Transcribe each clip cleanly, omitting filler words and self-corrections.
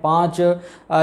5,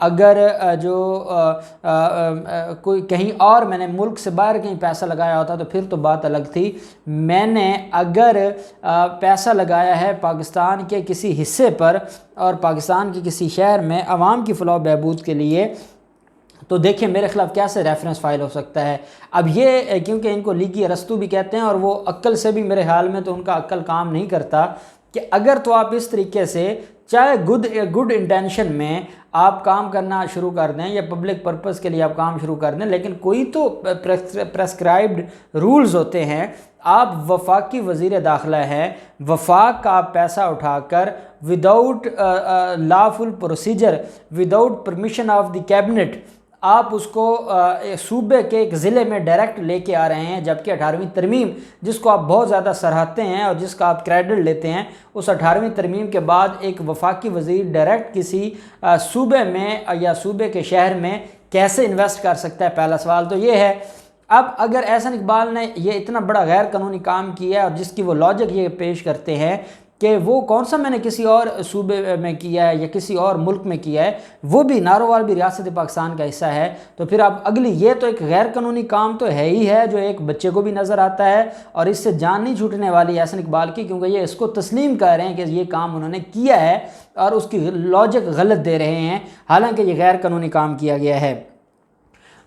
اگر جو کوئی کہیں اور میں نے ملک سے باہر کہیں پیسہ لگایا ہوتا تو پھر تو بات الگ تھی. میں نے اگر پیسہ لگایا ہے پاکستان کے کسی حصے پر اور پاکستان کے کسی شہر میں عوام کی فلاح و بہبود کے لیے، تو دیکھیں میرے خلاف کیسے ریفرنس فائل ہو سکتا ہے. اب یہ کیونکہ ان کو لیگی ارسطو بھی کہتے ہیں اور وہ عقل سے بھی میرے خیال میں تو ان کا عقل کام نہیں کرتا کہ اگر تو آپ اس طریقے سے چاہے گڈ انٹینشن میں آپ کام کرنا شروع کر دیں یا پبلک پرپس کے لیے آپ کام شروع کر دیں، لیکن کوئی تو پریسکرائبڈ رولز ہوتے ہیں. آپ وفاقی وزیر داخلہ ہیں، وفاق کا آپ پیسہ اٹھا کر without lawful procedure, without permission of the cabinet آپ اس کو صوبے کے ایک ضلع میں ڈائریکٹ لے کے آ رہے ہیں، جبکہ 18ویں ترمیم جس کو آپ بہت زیادہ سراہتے ہیں اور جس کا آپ کریڈٹ لیتے ہیں، اس 18ویں ترمیم کے بعد ایک وفاقی وزیر ڈائریکٹ کسی صوبے میں یا صوبے کے شہر میں کیسے انویسٹ کر سکتا ہے؟ پہلا سوال تو یہ ہے. اب اگر احسن اقبال نے یہ اتنا بڑا غیر قانونی کام کیا ہے اور جس کی وہ لاجک یہ پیش کرتے ہیں کہ وہ کون سا میں نے کسی اور صوبے میں کیا ہے یا کسی اور ملک میں کیا ہے، وہ بھی نارووال بھی ریاست پاکستان کا حصہ ہے، تو پھر اب اگلی یہ تو ایک غیر قانونی کام تو ہے ہی ہے جو ایک بچے کو بھی نظر آتا ہے اور اس سے جان نہیں چھوٹنے والی احسن اقبال کی، کیونکہ یہ اس کو تسلیم کر رہے ہیں کہ یہ کام انہوں نے کیا ہے اور اس کی لاجک غلط دے رہے ہیں، حالانکہ یہ غیر قانونی کام کیا گیا ہے.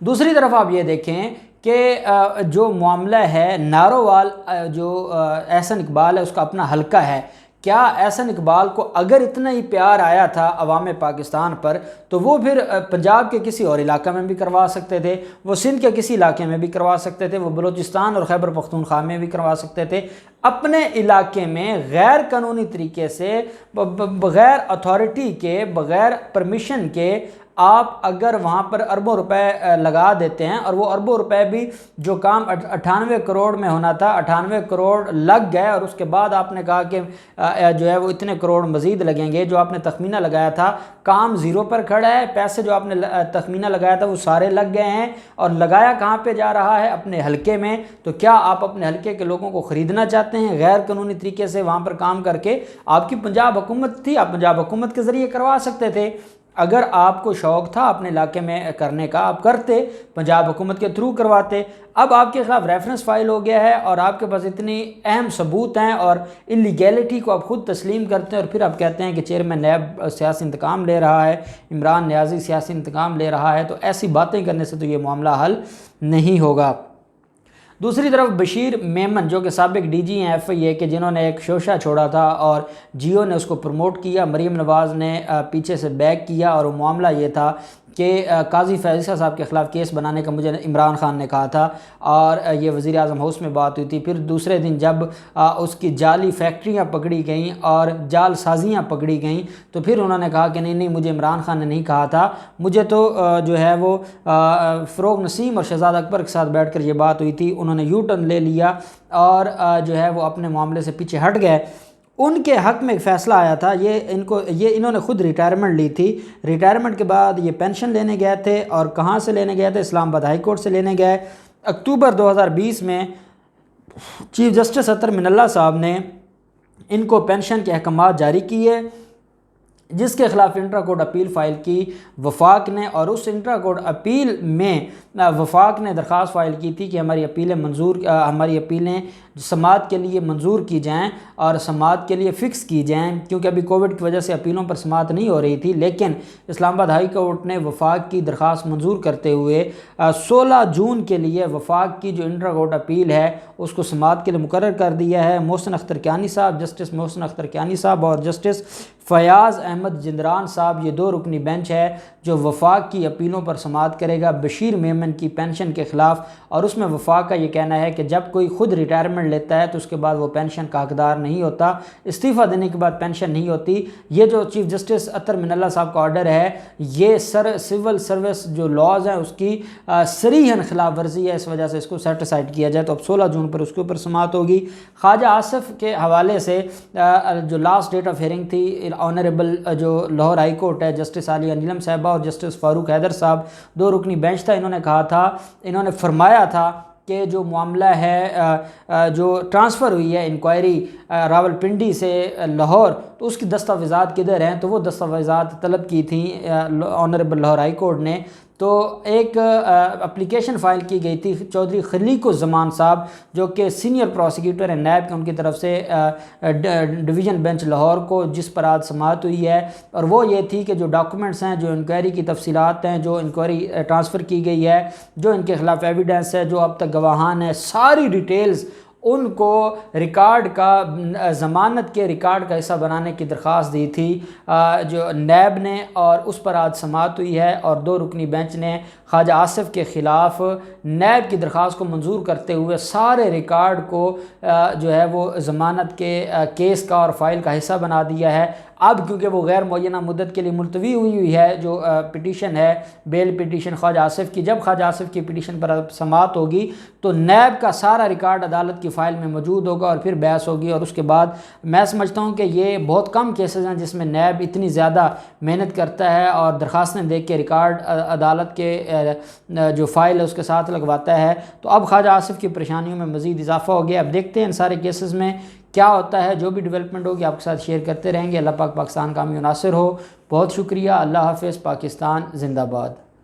دوسری طرف آپ یہ دیکھیں کہ جو معاملہ ہے نارووال، جو احسن اقبال ہے اس کا اپنا حلقہ ہے. کیا احسن اقبال کو اگر اتنا ہی پیار آیا تھا عوام پاکستان پر تو وہ پھر پنجاب کے کسی اور علاقہ میں بھی کروا سکتے تھے، وہ سندھ کے کسی علاقے میں بھی کروا سکتے تھے، وہ بلوچستان اور خیبر پختونخوا میں بھی کروا سکتے تھے. اپنے علاقے میں غیر قانونی طریقے سے بغیر اتھارٹی کے، بغیر پرمیشن کے آپ اگر وہاں پر اربوں روپے لگا دیتے ہیں، اور وہ اربوں روپے بھی جو کام 98 کروڑ میں ہونا تھا 98 کروڑ لگ گئے، اور اس کے بعد آپ نے کہا کہ جو ہے وہ اتنے کروڑ مزید لگیں گے. جو آپ نے تخمینہ لگایا تھا کام زیرو پر کھڑا ہے، پیسے جو آپ نے تخمینہ لگایا تھا وہ سارے لگ گئے ہیں، اور لگایا کہاں پہ جا رہا ہے؟ اپنے حلقے میں. تو کیا آپ اپنے حلقے کے لوگوں کو خریدنا چاہتے ہیں غیر قانونی طریقے سے وہاں پر کام کر کے؟ آپ کی پنجاب حکومت تھی، آپ پنجاب حکومت کے ذریعے کروا سکتے تھے. اگر آپ کو شوق تھا اپنے علاقے میں کرنے کا آپ کرتے، پنجاب حکومت کے تھرو کرواتے. اب آپ کے خلاف ریفرنس فائل ہو گیا ہے اور آپ کے پاس اتنی اہم ثبوت ہیں اور انلیگیلٹی کو آپ خود تسلیم کرتے ہیں، اور پھر آپ کہتے ہیں کہ چیئرمین نیب سیاسی انتقام لے رہا ہے، عمران نیازی سیاسی انتقام لے رہا ہے. تو ایسی باتیں کرنے سے تو یہ معاملہ حل نہیں ہوگا. دوسری طرف بشیر میمن جو کہ سابق ڈی جی ہیں ایف آئی اے کے، جنہوں نے ایک شوشہ چھوڑا تھا اور جیو نے اس کو پروموٹ کیا، مریم نواز نے پیچھے سے بیک کیا، اور وہ معاملہ یہ تھا کہ قاضی فیض صاحب کے خلاف کیس بنانے کا مجھے عمران خان نے کہا تھا، اور یہ وزیر اعظم ہاؤس میں بات ہوئی تھی. پھر دوسرے دن جب اس کی جعلی فیکٹریاں پکڑی گئیں اور جال سازیاں پکڑی گئیں تو پھر انہوں نے کہا کہ نہیں مجھے عمران خان نے نہیں کہا تھا، مجھے تو جو ہے وہ فروغ نسیم اور شہزاد اکبر کے ساتھ بیٹھ کر یہ بات ہوئی تھی. انہوں نے یو ٹرن لے لیا اور جو ہے وہ اپنے معاملے سے پیچھے ہٹ گئے. ان کے حق میں ایک فیصلہ آیا تھا، انہوں نے خود ریٹائرمنٹ لی تھی. ریٹائرمنٹ کے بعد یہ پینشن لینے گئے تھے، اور کہاں سے لینے گئے تھے؟ اسلام آباد ہائی کورٹ سے لینے گئے. اکتوبر 2020 میں چیف جسٹس اطہر من اللہ صاحب نے ان کو پینشن کے احکامات جاری کیے، جس کے خلاف انٹرا کورٹ اپیل فائل کی وفاق نے، اور اس انٹرا کورٹ اپیل میں وفاق نے درخواست فائل کی تھی کہ ہماری اپیلیں سماعت کے لیے منظور کی جائیں اور سماعت کے لیے فکس کی جائیں، کیونکہ ابھی کووڈ کی وجہ سے اپیلوں پر سماعت نہیں ہو رہی تھی. لیکن اسلام آباد ہائی کورٹ نے وفاق کی درخواست منظور کرتے ہوئے 16 جون کے لیے وفاق کی جو انٹرا کورٹ اپیل ہے اس کو سماعت کے لیے مقرر کر دیا ہے. محسن اختر کیانی صاحب، جسٹس محسن اختر کیانی صاحب اور جسٹس فیاض احمد جندران صاحب، یہ 2 رکنی بینچ ہے جو وفاق کی اپیلوں پر سماعت کرے گا بشیر میمن کی پینشن کے خلاف. اور اس میں وفاق کا یہ کہنا ہے کہ جب کوئی خود ریٹائرمنٹ لیتا ہے تو اس کے بعد وہ پینشن کا حقدار نہیں ہوتا، استعفیٰ دینے کے بعد پینشن نہیں ہوتی. یہ جو چیف جسٹس اطہر من اللہ صاحب کا آرڈر ہے یہ سول سروس جو لاز ہیں اس کی صریحاً خلاف ورزی ہے، اس وجہ سے اس کو سیٹ اسائڈ کیا جائے. تو اب 16 جون پر اس کے اوپر سماعت ہوگی. خواجہ آصف کے حوالے سے جو لاسٹ ڈیٹ آف ہیئرنگ تھی، آنریبل جو لاہور ہائی کورٹ ہے، جسٹس عالیہ نیلم صاحبہ اور جسٹس فاروق حیدر صاحب، 2 رکنی بینچ تھا، انہوں نے کہا تھا، انہوں نے فرمایا تھا کہ جو معاملہ ہے جو ٹرانسفر ہوئی ہے انکوائری راولپنڈی سے لاہور، تو اس کی دستاویزات کدھر ہیں؟ تو وہ دستاویزات طلب کی تھیں آنریبل لاہور ہائی کورٹ نے۔ تو ایک اپلیکیشن فائل کی گئی تھی چودھری خلیق الزمان صاحب جو کہ سینئر پروسیکیوٹر ہیں نیب کے، ان کی طرف سے ڈویژن بینچ لاہور کو، جس پر آج سماعت ہوئی ہے، اور وہ یہ تھی کہ جو ڈاکومنٹس ہیں، جو انکوائری کی تفصیلات ہیں، جو انکوائری ٹرانسفر کی گئی ہے، جو ان کے خلاف ایویڈنس ہے، جو اب تک گواہان ہیں، ساری ڈیٹیلز ان کو ریکارڈ کا، ضمانت کے ریکارڈ کا حصہ بنانے کی درخواست دی تھی جو نیب نے، اور اس پر آج سماعت ہوئی ہے، اور 2 رکنی بینچ نے خواجہ آصف کے خلاف نیب کی درخواست کو منظور کرتے ہوئے سارے ریکارڈ کو جو ہے وہ ضمانت کے کیس کا اور فائل کا حصہ بنا دیا ہے۔ اب کیونکہ وہ غیر معینہ مدت کے لیے ملتوی ہوئی ہے جو پٹیشن ہے، بیل پٹیشن خواجہ آصف کی، جب خواجہ آصف کی پٹیشن پر سماعت ہوگی تو نیب کا سارا ریکارڈ عدالت کی فائل میں موجود ہوگا اور پھر بحث ہوگی، اور اس کے بعد میں سمجھتا ہوں کہ یہ بہت کم کیسز ہیں جس میں نیب اتنی زیادہ محنت کرتا ہے اور درخواستیں دیکھ کے ریکارڈ عدالت کے جو فائل ہے اس کے ساتھ لگواتا ہے۔ تو اب خواجہ آصف کی پریشانیوں میں مزید اضافہ ہو گیا۔ اب دیکھتے ہیں ان سارے کیسز میں کیا ہوتا ہے، جو بھی ڈیولپمنٹ ہوگی آپ کے ساتھ شیئر کرتے رہیں گے۔ اللہ پاک پاکستان کا حامی و ناصر ہو۔ بہت شکریہ، اللہ حافظ، پاکستان زندہ باد۔